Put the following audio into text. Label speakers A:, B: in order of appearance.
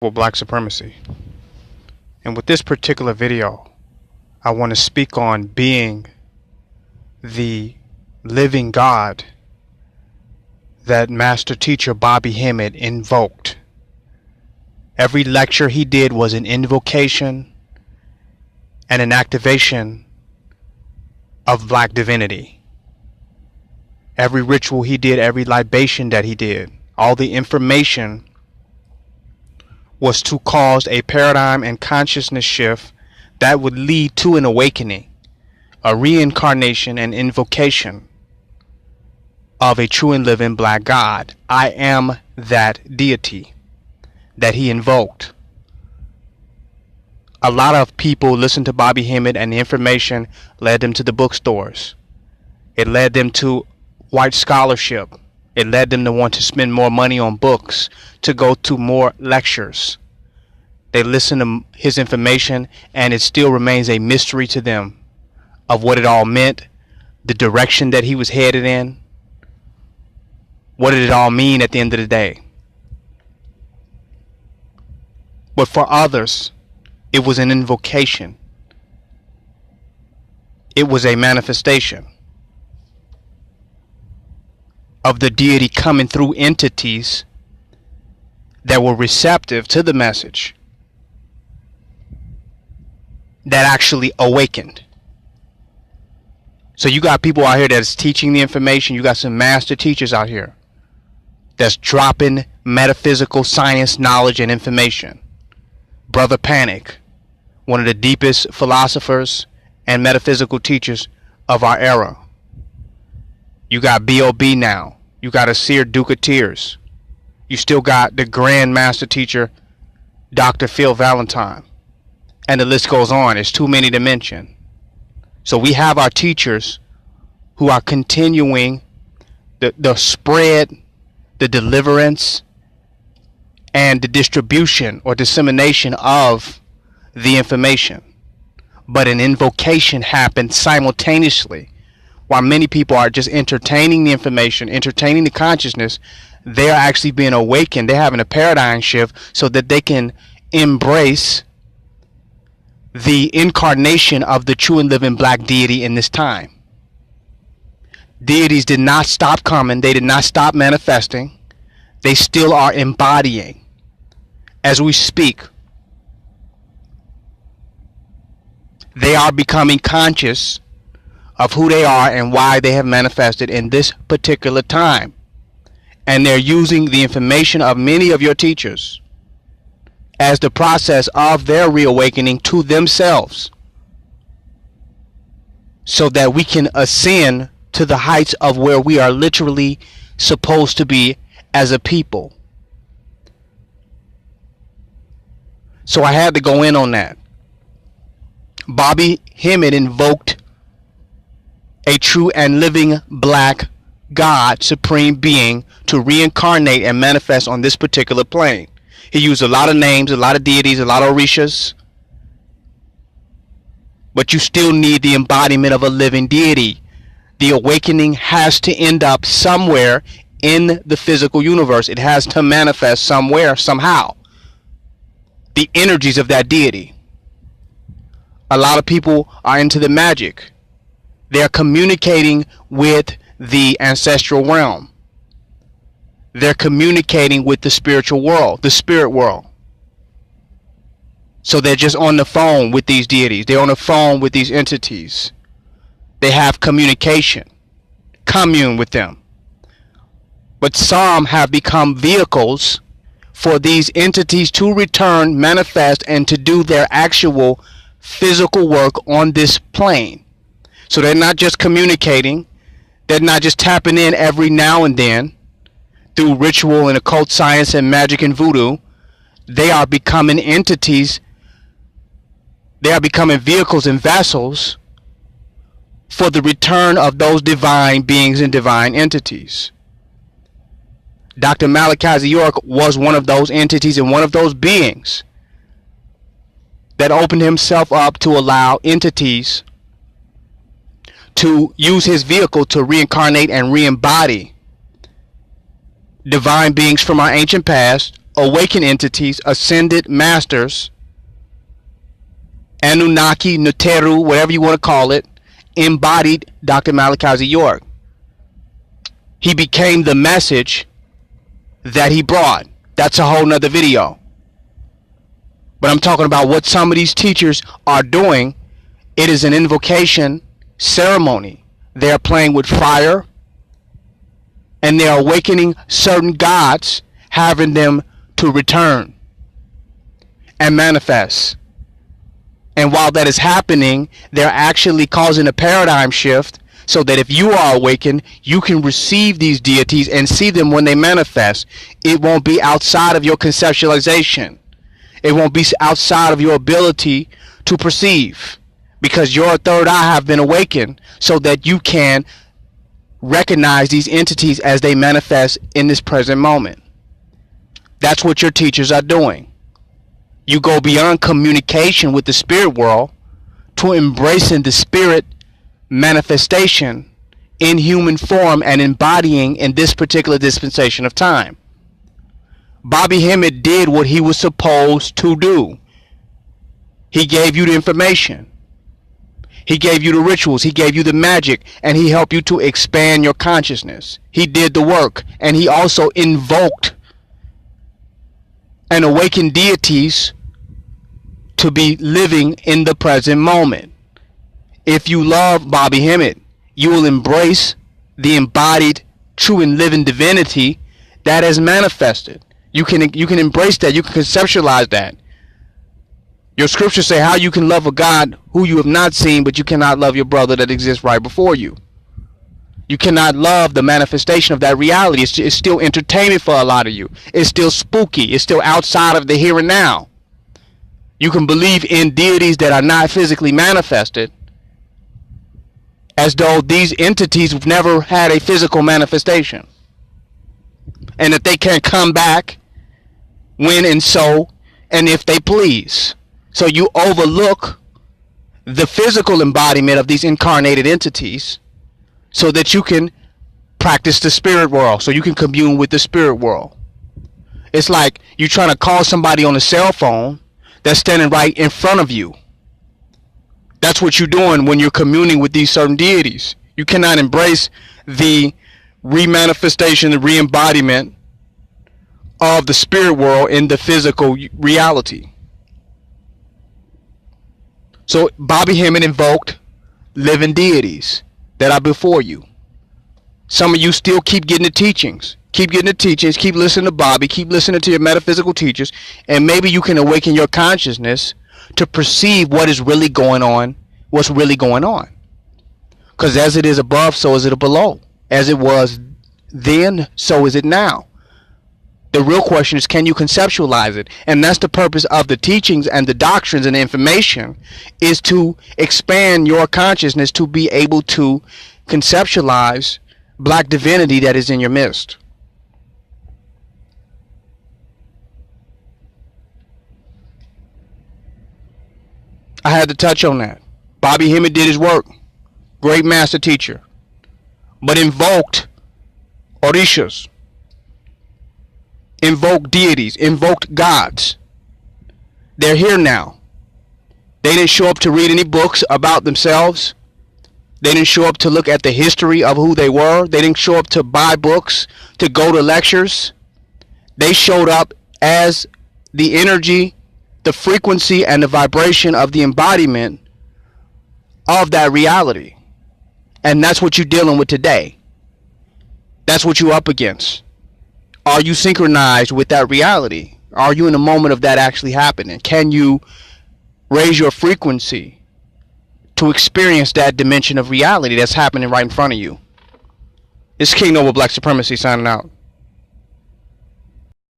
A: Black supremacy. And with this particular video, I want to speak on being the living God that Master Teacher Bobby Hemmitt invoked. Every lecture he did was an invocation and an activation of black divinity. Every ritual he did, every libation that he did, all the information was to cause a paradigm and consciousness shift that would lead to an awakening, a reincarnation and invocation of a true and living black God. I am that deity that he invoked. A lot of people listened to Bobby Hemmitt, and the information led them to the bookstores. It led them to white scholarship. It led them to want to spend more money on books, to go to more lectures. They listened to his information, and it still remains a mystery to them of what it all meant, the direction that he was headed in. What did it all mean at the end of the day? But for others, it was an invocation. It was a manifestation of the deity coming through entities that were receptive to the message, that actually awakened. So you got people out here that's teaching the information. You got some master teachers out here that's dropping metaphysical science knowledge and information. Brother Panic, one of the deepest philosophers and metaphysical teachers of our era. You got B.O.B. now. You got a Seer Duke of Tears. You still got the Grand Master Teacher, Dr. Phil Valentine. And the list goes on. It's too many to mention. So we have our teachers who are continuing the spread, the deliverance, and the distribution or dissemination of the information. But an invocation happened simultaneously. While many people are just entertaining the information, entertaining the consciousness, they are actually being awakened. They're having a paradigm shift so that they can embrace the incarnation of the true and living black deity in this time. Deities did not stop coming. They did not stop manifesting. They still are embodying as we speak. They are becoming conscious of who they are and why they have manifested in this particular time. And they're using the information of many of your teachers as the process of their reawakening to themselves, so that we can ascend to the heights of where we are literally supposed to be as a people. So I had to go in on that. Bobby Hemmitt invoked a true and living black God, supreme being, to reincarnate and manifest on this particular plane. He used a lot of names, a lot of deities, a lot of orishas. But you still need the embodiment of a living deity. The awakening has to end up somewhere in the physical universe. It has to manifest somewhere, somehow. The energies of that deity. A lot of people are into the magic. They're communicating with the ancestral realm. They're communicating with the spiritual world, the spirit world. So they're just on the phone with these deities. They're on the phone with these entities. They have communication, commune with them. But some have become vehicles for these entities to return, manifest, and to do their actual physical work on this plane. So they're not just communicating. They're not just tapping in every now and then through ritual and occult science and magic and voodoo. They are becoming entities. They are becoming vehicles and vessels for the return of those divine beings and divine entities. Dr. Malachi York was one of those entities and one of those beings that opened himself up to allow entities to use his vehicle to reincarnate and re-embody divine beings from our ancient past, awakened entities, ascended masters, Anunnaki, Neteru, whatever you want to call it, embodied Dr. Malachi Z. York. He became the message that he brought. That's a whole nother video. But I'm talking about what some of these teachers are doing. It is an invocation ceremony. They're playing with fire, and they're awakening certain gods, having them to return and manifest. And while that is happening, they're actually causing a paradigm shift so that if you are awakened, you can receive these deities and see them when they manifest. It won't be outside of your conceptualization. It won't be outside of your ability to perceive, because your third eye have been awakened so that you can recognize these entities as they manifest in this present moment. That's what your teachers are doing. You go beyond communication with the spirit world to embracing the spirit manifestation in human form and embodying in this particular dispensation of time. Bobby Hemmitt did what he was supposed to do. He gave you the information. He gave you the rituals. He gave you the magic, and he helped you to expand your consciousness. He did the work, and he also invoked and awakened deities to be living in the present moment. If you love Bobby Hemmitt, you will embrace the embodied, true and living divinity that has manifested. You can embrace that. You can conceptualize that. Your scriptures say how you can love a God who you have not seen, but you cannot love your brother that exists right before you. You cannot love the manifestation of that reality. It's still entertainment for a lot of you. It's still spooky. It's still outside of the here and now. You can believe in deities that are not physically manifested as though these entities have never had a physical manifestation, and that they can come back when and so and if they please. So you overlook the physical embodiment of these incarnated entities so that you can practice the spirit world, so you can commune with the spirit world. It's like you trying to call somebody on a cell phone that's standing right in front of you. That's what you're doing when you're communing with these certain deities. You cannot embrace the remanifestation, the re-embodiment of the spirit world in the physical reality. So Bobby Hemmitt invoked living deities that are before you. Some of you still keep getting the teachings. Keep getting the teachings. Keep listening to Bobby. Keep listening to your metaphysical teachers. And maybe you can awaken your consciousness to perceive what is really going on. What's really going on. Because as it is above, so is it below. As it was then, so is it now. The real question is, can you conceptualize it? And that's the purpose of the teachings and the doctrines and the information, is to expand your consciousness to be able to conceptualize black divinity that is in your midst. I had to touch on that. Bobby Hemmitt did his work. Great master teacher. But invoked orishas. Invoked deities. Invoked gods. They're here now. They didn't show up to read any books about themselves. They didn't show up to look at the history of who they were. They didn't show up to buy books, to go to lectures. They showed up as the energy, the frequency, and the vibration of the embodiment of that reality. And that's what you're dealing with today. That's what you're up against. Are you synchronized with that reality? Are you in the moment of that actually happening? Can you raise your frequency to experience that dimension of reality that's happening right in front of you? It's King Noble Black Supremacy signing out.